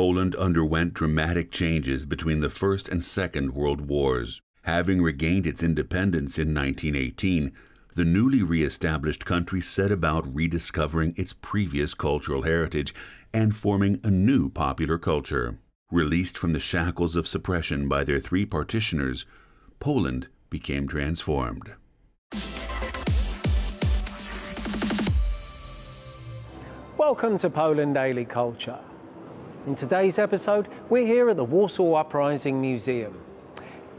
Poland underwent dramatic changes between the First and Second World Wars. Having regained its independence in 1918, the newly re-established country set about rediscovering its previous cultural heritage and forming a new popular culture. Released from the shackles of suppression by their three partitioners, Poland became transformed. Welcome to Poland Daily Culture. In today's episode, we're here at the Warsaw Uprising Museum.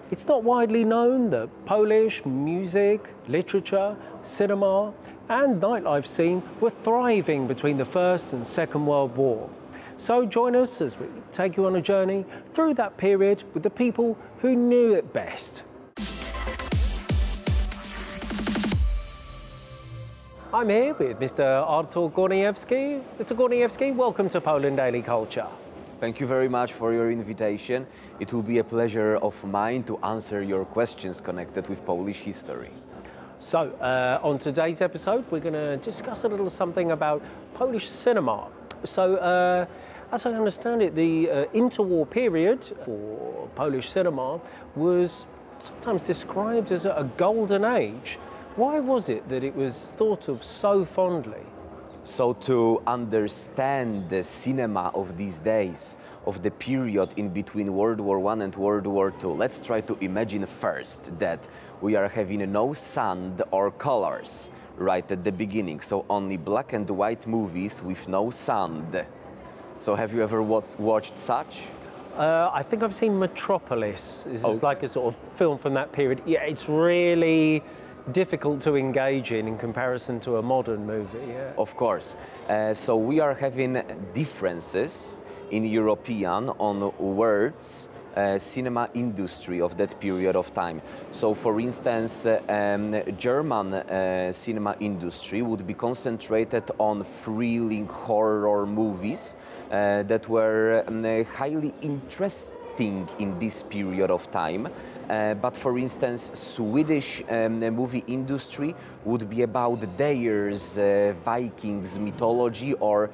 It's not widely known that Polish music, literature, cinema and nightlife scene were thriving between the First and Second World War. So join us as we take you on a journey through that period with the people who knew it best. I'm here with Mr. Artur Górniewski. Mr. Górniewski, welcome to Poland Daily Culture. Thank you very much for your invitation. It will be a pleasure of mine to answer your questions connected with Polish history. So, on today's episode, we're going to discuss a little something about Polish cinema. So, as I understand it, the interwar period for Polish cinema was sometimes described as a golden age. Why was it that it was thought of so fondly? So to understand the cinema of these days, of the period in between World War I and World War II, let's try to imagine first that we are having no sound or colors right at the beginning. So only black and white movies with no sound. So have you ever watched such? I think I've seen Metropolis. This is like a sort of film from that period. Yeah, it's really difficult to engage in comparison to a modern movie. Yeah. Of course. So we are having differences in European on words cinema industry of that period of time. So for instance, German cinema industry would be concentrated on thrilling horror movies that were highly interesting in this period of time. But for instance, Swedish movie industry would be about Dares, Vikings mythology or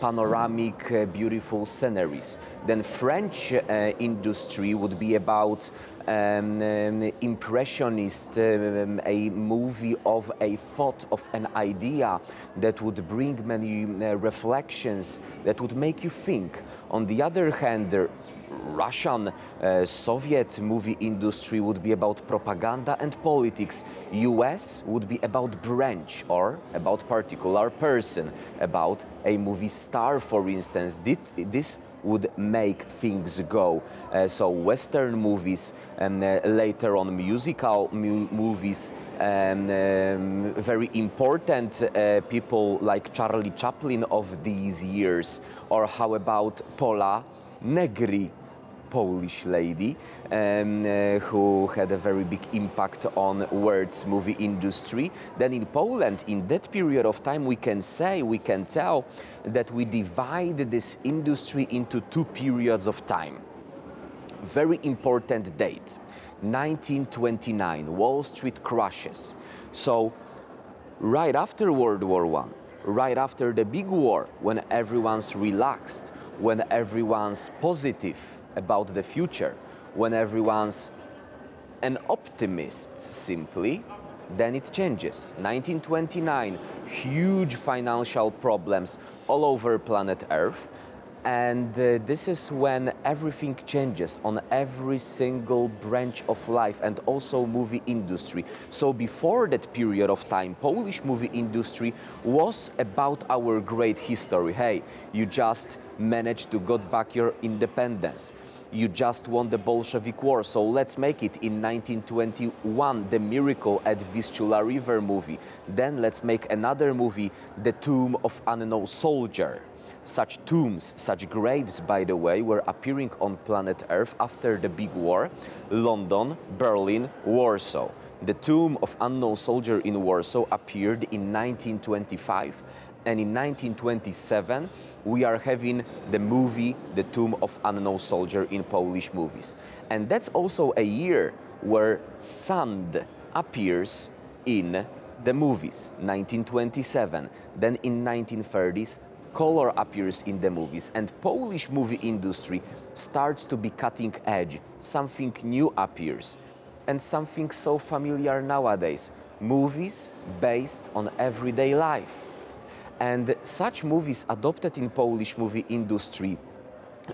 panoramic beautiful sceneries. Then French industry would be about impressionist, a movie of a thought, of an idea that would bring many reflections, that would make you think. On the other hand, Russian, Soviet movie industry would be about propaganda and politics. US would be about branch or about particular person, about a movie star, for instance. This would make things go. So Western movies and later on musical movies, very important people like Charlie Chaplin of these years. Or how about Pola Negri, Polish lady who had a very big impact on world's movie industry. Then in Poland, in that period of time, we can tell that we divide this industry into two periods of time. Very important date, 1929, Wall Street crashes. So right after World War I, right after the big war, when everyone's relaxed, when everyone's positive about the future, when everyone's an optimist simply, then it changes. 1929, huge financial problems all over planet Earth. And this is when everything changes on every single branch of life and also movie industry. So before that period of time, Polish movie industry was about our great history. Hey, you just managed to get back your independence. You just won the Bolshevik War, so let's make it. In 1921, The Miracle at Vistula River movie. Then let's make another movie, The Tomb of Unknown Soldier. Such tombs, such graves, by the way, were appearing on planet Earth after the big war. London, Berlin, Warsaw. The Tomb of Unknown Soldier in Warsaw appeared in 1925. And in 1927, we are having the movie The Tomb of Unknown Soldier in Polish movies. And that's also a year where sound appears in the movies, 1927. Then in 1930s, color appears in the movies, and Polish movie industry starts to be cutting edge. Something new appears, and something so familiar nowadays, movies based on everyday life. And such movies adopted in Polish movie industry,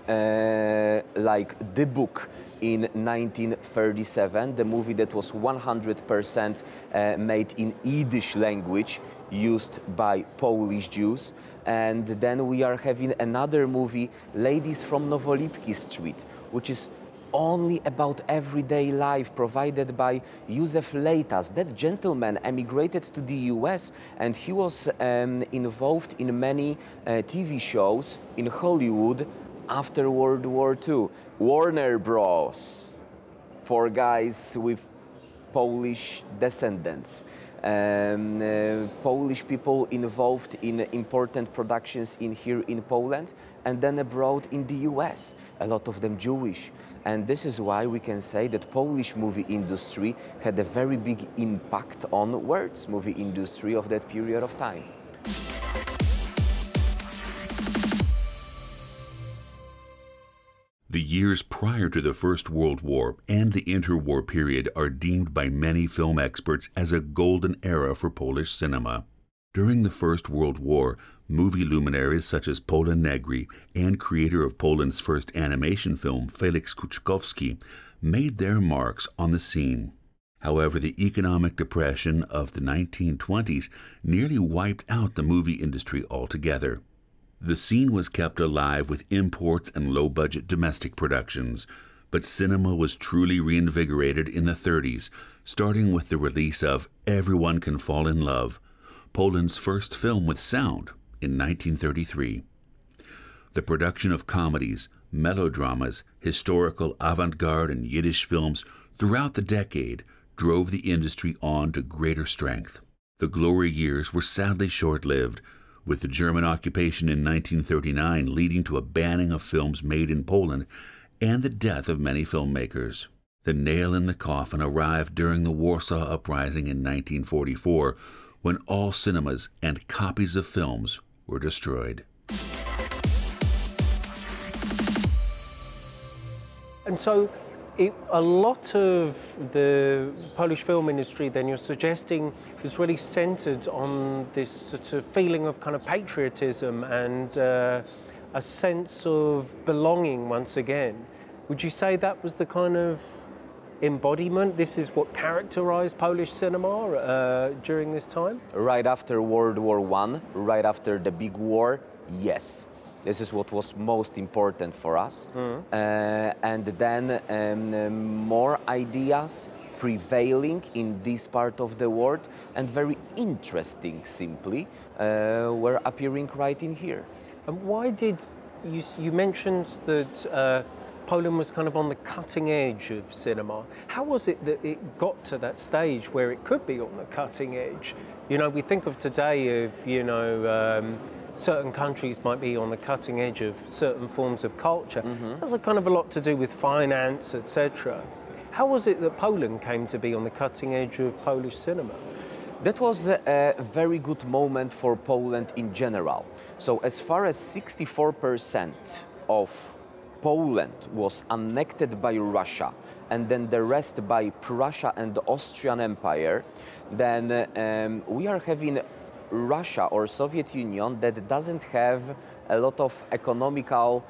like The Book in 1937, the movie that was 100% made in Yiddish language, used by Polish Jews. And then we are having another movie, Ladies from Nowolipki Street, which is only about everyday life, provided by Józef Leitas. That gentleman emigrated to the US, and he was involved in many TV shows in Hollywood after World War II. Warner Bros. For guys with Polish descendants. Polish people involved in important productions here in Poland and then abroad in the US, a lot of them Jewish. And this is why we can say that Polish movie industry had a very big impact on world's movie industry of that period of time. The years prior to the First World War and the interwar period are deemed by many film experts as a golden era for Polish cinema. During the First World War, movie luminaries such as Pola Negri and creator of Poland's first animation film, Felix Kuczkowski, made their marks on the scene. However, the economic depression of the 1920s nearly wiped out the movie industry altogether. The scene was kept alive with imports and low-budget domestic productions, but cinema was truly reinvigorated in the 30s, starting with the release of Everyone Can Fall in Love, Poland's first film with sound, in 1933. The production of comedies, melodramas, historical avant-garde and Yiddish films throughout the decade drove the industry on to greater strength. The glory years were sadly short-lived, with the German occupation in 1939 leading to a banning of films made in Poland and the death of many filmmakers. The nail in the coffin arrived during the Warsaw Uprising in 1944, when all cinemas and copies of films were destroyed. And so a lot of the Polish film industry, then you're suggesting, is really centered on this sort of feeling of kind of patriotism and a sense of belonging once again. Would you say that was the kind of embodiment? This is what characterized Polish cinema during this time? Right after World War I, right after the big war, yes. This is what was most important for us. And then more ideas prevailing in this part of the world and very interesting, simply, were appearing right in here. And why did you mentioned that Poland was kind of on the cutting edge of cinema. How was it that it got to that stage where it could be on the cutting edge? You know, we think of today of, you know, certain countries might be on the cutting edge of certain forms of culture. That's a kind of a lot to do with finance, etc. How was it that Poland came to be on the cutting edge of Polish cinema? That was a very good moment for Poland in general. So as far as 64% of Poland was annexed by Russia and then the rest by Prussia and the Austrian Empire, then we are having Russia or Soviet Union that doesn't have a lot of economical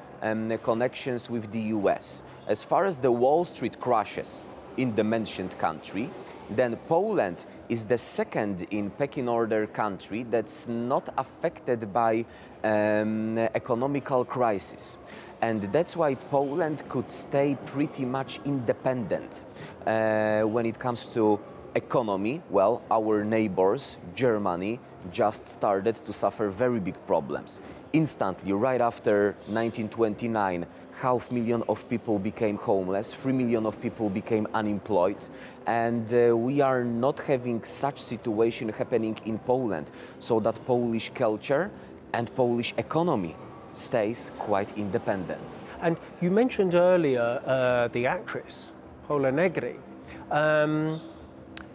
connections with the US. As far as the Wall Street crashes in the mentioned country, then Poland is the second in pecking order country that's not affected by economical crisis. And that's why Poland could stay pretty much independent when it comes to economy. Well, our neighbors, Germany, just started to suffer very big problems. Instantly, right after 1929, 500,000 of people became homeless, 3 million of people became unemployed, and we are not having such situation happening in Poland, so that Polish culture and Polish economy stays quite independent. And you mentioned earlier the actress, Pola Negri.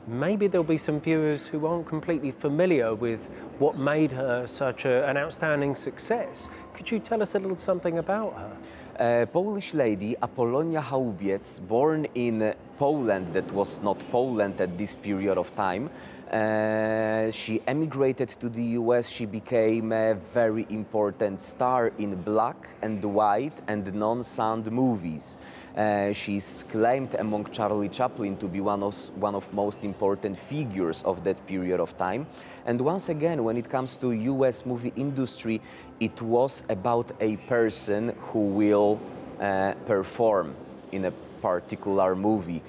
maybe there'll be some viewers who aren't completely familiar with what made her such an outstanding success. Could you tell us a little something about her? A Polish lady, Apolonia Chałubiec, born in Poland, that was not Poland at this period of time. She emigrated to the US. She became a very important star in black and white and non-sound movies. She's claimed among Charlie Chaplin to be one of most important figures of that period of time. And once again, when it comes to US movie industry, it was about a person who will perform in a particular movie.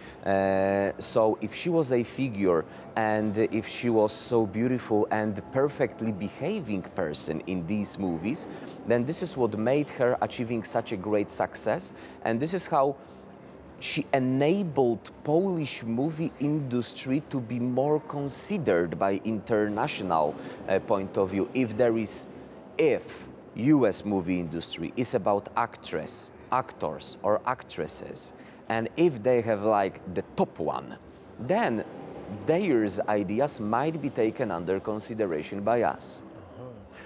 So if she was a figure and if she was so beautiful and perfectly behaving person in these movies, then this is what made her achieving such a great success, and this is how she enabled Polish movie industry to be more considered by international point of view. If US movie industry is about actors or actresses, and if they have like the top one, then their ideas might be taken under consideration by us.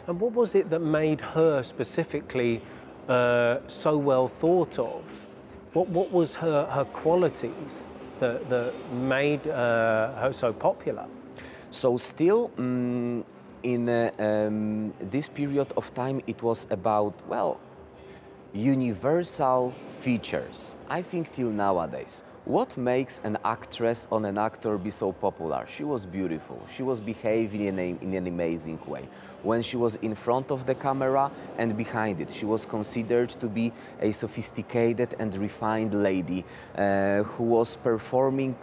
And what was it that made her specifically so well thought of? What was her qualities that made her so popular? So still, in this period of time, it was about, well, universal features. I think till nowadays, what makes an actress or an actor be so popular? She was beautiful. She was behaving in an amazing way. When she was in front of the camera and behind it, she was considered to be a sophisticated and refined lady who was performing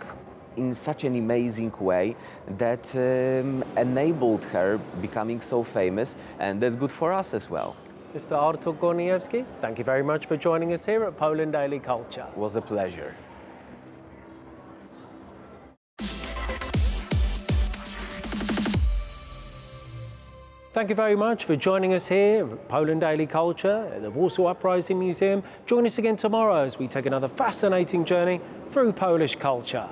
in such an amazing way that enabled her becoming so famous, and that's good for us as well. Mr. Artur Górniewski, thank you very much for joining us here at Poland Daily Culture. It was a pleasure. Thank you very much for joining us here at Poland Daily Culture at the Warsaw Uprising Museum. Join us again tomorrow as we take another fascinating journey through Polish culture.